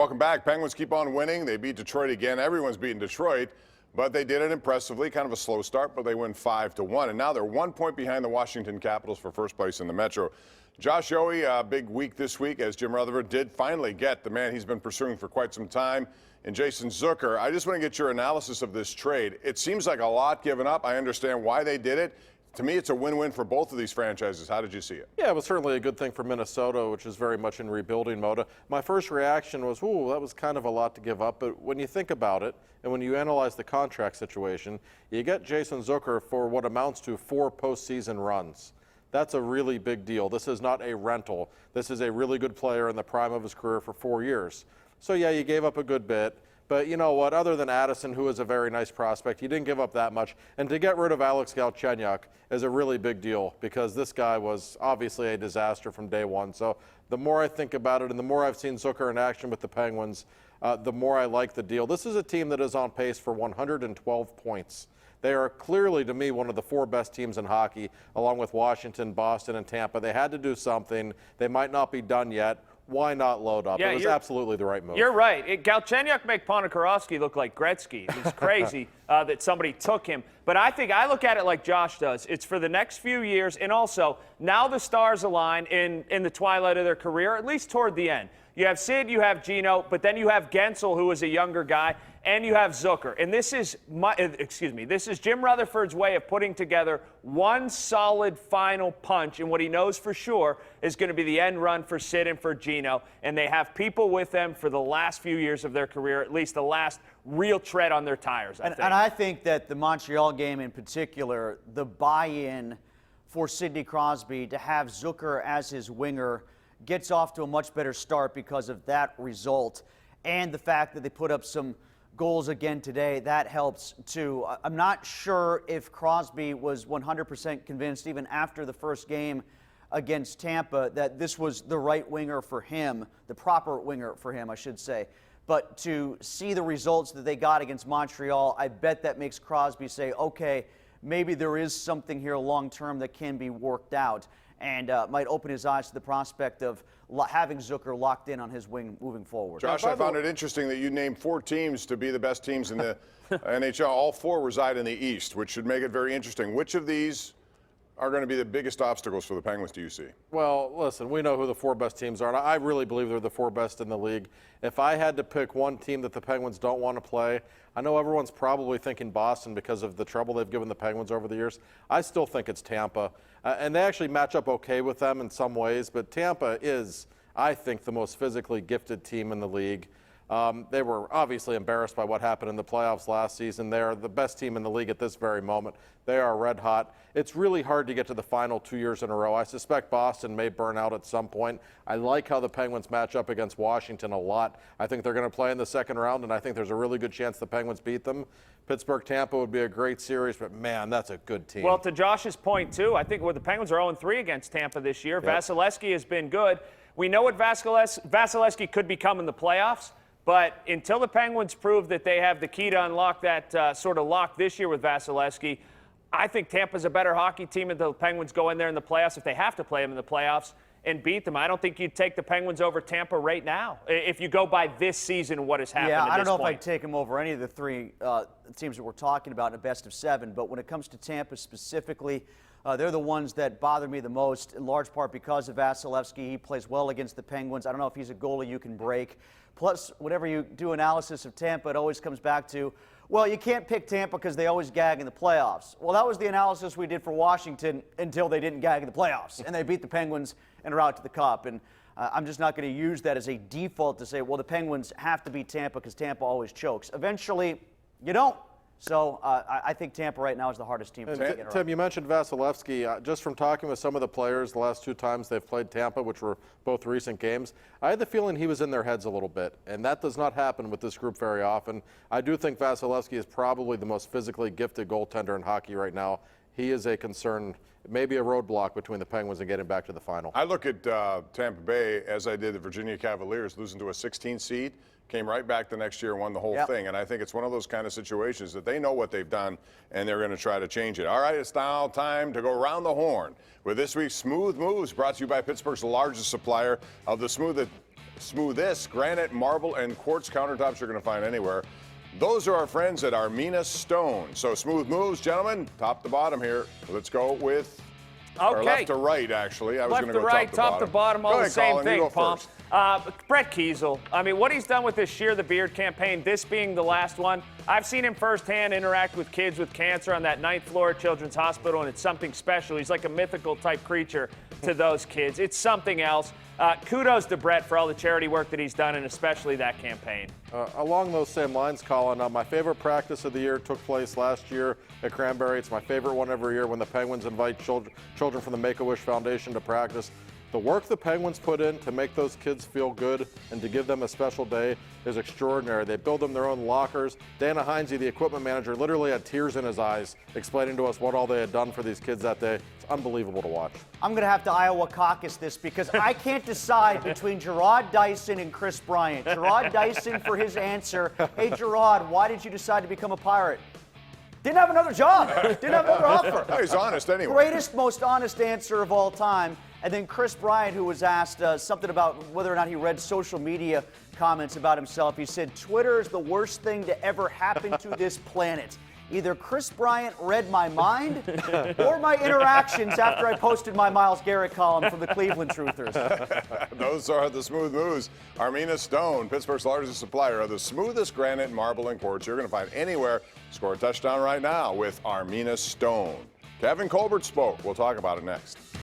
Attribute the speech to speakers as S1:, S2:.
S1: Welcome back. Penguins keep on winning. They beat Detroit again. Everyone's beating Detroit, but they did it impressively. Kind of a slow start, but they win 5-1. And now they're 1 point behind the Washington Capitals for first place in the Metro. Josh Yohe, a big week this week, as Jim Rutherford did finally get the man he's been pursuing for quite some time, and Jason Zucker. I just want to get your analysis of this trade. It seems like a lot given up. I understand why they did it. To me, it's a win-win for both of these franchises. How did you see it?
S2: Yeah, it was certainly a good thing for Minnesota, which is very much in rebuilding mode. My first reaction was, ooh, that was kind of a lot to give up. But when you think about it, and when you analyze the contract situation, you get Jason Zucker for what amounts to 4 postseason runs. That's a really big deal. This is not a rental. This is a really good player in the prime of his career for 4 years. So, yeah, you gave up a good bit. But you know what? Other than Addison, who is a very nice prospect, you didn't give up that much. And to get rid of Alex Galchenyuk is a really big deal because this guy was obviously a disaster from day one. So the more I think about it and the more I've seen Zucker in action with the Penguins, the more I like the deal. This is a team that is on pace for 112 points. They are clearly, to me, one of the 4 best teams in hockey, along with Washington, Boston, and Tampa. They had to do something. They might not be done yet. Why not load up?
S3: Yeah,
S2: it was absolutely the right move.
S3: You're right. Galchenyuk make Ponikarovsky look like Gretzky. It's crazy that somebody took him. But I look at it like Josh does. It's for the next few years, and also now the stars align in the twilight of their career, at least toward the end. You have Sid, you have Gino, but then you have Gensel, who is a younger guy, and you have Zucker. And this is Jim Rutherford's way of putting together one solid final punch in what he knows for sure is going to be the end run for Sid and for Gino. And they have people with them for the last few years of their career, at least the last real tread on their tires, I think.
S4: And I think that the Montreal game in particular, the buy-in for Sidney Crosby to have Zucker as his winger gets off to a much better start because of that result. And the fact that they put up some goals again today, that helps too. I'm not sure if Crosby was 100% convinced, even after the first game against Tampa, that this was the right winger for him, the proper winger for him, I should say. But to see the results that they got against Montreal, I bet that makes Crosby say, okay, maybe there is something here long-term that can be worked out, and might open his eyes to the prospect of having Zucker locked in on his wing moving forward.
S1: Josh, I found it interesting that you named 4 teams to be the best teams in the NHL. All 4 reside in the East, which should make it very interesting. Which of these are going to be the biggest obstacles for the Penguins, do you see?
S2: Well, listen, we know who the 4 best teams are, and I really believe they're the 4 best in the league. If I had to pick one team that the Penguins don't want to play, I know everyone's probably thinking Boston because of the trouble they've given the Penguins over the years. I still think it's Tampa, and they actually match up okay with them in some ways, but Tampa is, I think, the most physically gifted team in the league. They were obviously embarrassed by what happened in the playoffs last season. They're the best team in the league at this very moment. They are red hot. It's really hard to get to the final 2 years in a row. I suspect Boston may burn out at some point. I like how the Penguins match up against Washington a lot. I think they're going to play in the second round, and I think there's a really good chance the Penguins beat them. Pittsburgh-Tampa would be a great series, but man, that's a good team.
S3: Well, to Josh's point, too, I think the Penguins are 0-3 against Tampa this year. Yep. Vasilevsky has been good. We know what Vasilevsky could become in the playoffs. But until the Penguins prove that they have the key to unlock that sort of lock this year with Vasilevsky, I think Tampa's a better hockey team, and the Penguins go in there in the playoffs, if they have to play them in the playoffs, and beat them. I don't think you'd take the Penguins over Tampa right now, if you go by this season, what has happened.
S4: Yeah,
S3: I
S4: don't know if I'd take them over any of the 3 teams that we're talking about in a best of 7. But when it comes to Tampa specifically, they're the ones that bother me the most, in large part because of Vasilevsky. He plays well against the Penguins. I don't know if he's a goalie you can break. Plus, whenever you do analysis of Tampa, it always comes back to, well, you can't pick Tampa because they always gag in the playoffs. Well, that was the analysis we did for Washington until they didn't gag in the playoffs, and they beat the Penguins and are out to the Cup. And I'm just not going to use that as a default to say, well, the Penguins have to beat Tampa because Tampa always chokes. Eventually, you don't. So I think Tampa right now is the hardest team to get around.
S2: Tim, you mentioned Vasilevsky. Just from talking with some of the players the last 2 times they've played Tampa, which were both recent games, I had the feeling he was in their heads a little bit, and that does not happen with this group very often. I do think Vasilevsky is probably the most physically gifted goaltender in hockey right now. He is a concern, maybe a roadblock between the Penguins and getting back to the final.
S1: I look at Tampa Bay as I did the Virginia Cavaliers, losing to a 16 seed. Came right back the next year and won the whole thing. And I think it's one of those kind of situations that they know what they've done and they're going to try to change it. All right, it's now time to go around the horn with this week's Smooth Moves, brought to you by Pittsburgh's largest supplier of the smooth smoothest granite, marble, and quartz countertops you're going to find anywhere. Those are our friends at Armina Stone. So smooth moves, gentlemen, top to bottom here. Let's go with or left to right, actually. I was
S3: Left
S1: going
S3: to
S1: to go
S3: right, top to bottom, all
S1: Go
S3: the
S1: ahead,
S3: same
S1: Colin, you
S3: thing,
S1: go
S3: Pom.
S1: first.
S3: Brett Kiesel, I mean, what he's done with this Shear the Beard campaign, this being the last one, I've seen him firsthand interact with kids with cancer on that 9th floor at Children's Hospital, and it's something special. He's like a mythical type creature to those kids. It's something else. Kudos to Brett for all the charity work that he's done, and especially that campaign.
S2: Along those same lines, Colin, my favorite practice of the year took place last year at Cranberry. It's my favorite one every year when the Penguins invite children from the Make-A-Wish Foundation to practice. The work the Penguins put in to make those kids feel good and to give them a special day is extraordinary. They build them their own lockers. Dana Heinze, the equipment manager, literally had tears in his eyes explaining to us what all they had done for these kids that day. It's unbelievable to watch.
S4: I'm going to have to Iowa caucus this because I can't decide between Gerard Dyson and Chris Bryant. Gerard Dyson for his answer. Hey, Gerard, why did you decide to become a Pirate? Didn't have another job. Didn't have another offer.
S1: Oh, he's honest anyway.
S4: Greatest, most honest answer of all time. And then Chris Bryant, who was asked something about whether or not he read social media comments about himself. He said, Twitter is the worst thing to ever happen to this planet. Either Chris Bryant read my mind or my interactions after I posted my Myles Garrett column from the Cleveland Truthers.
S1: Those are the smooth moves. Armina Stone, Pittsburgh's largest supplier of the smoothest granite, marble, and quartz you're going to find anywhere. Score a touchdown right now with Armina Stone. Kevin Colbert spoke. We'll talk about it next.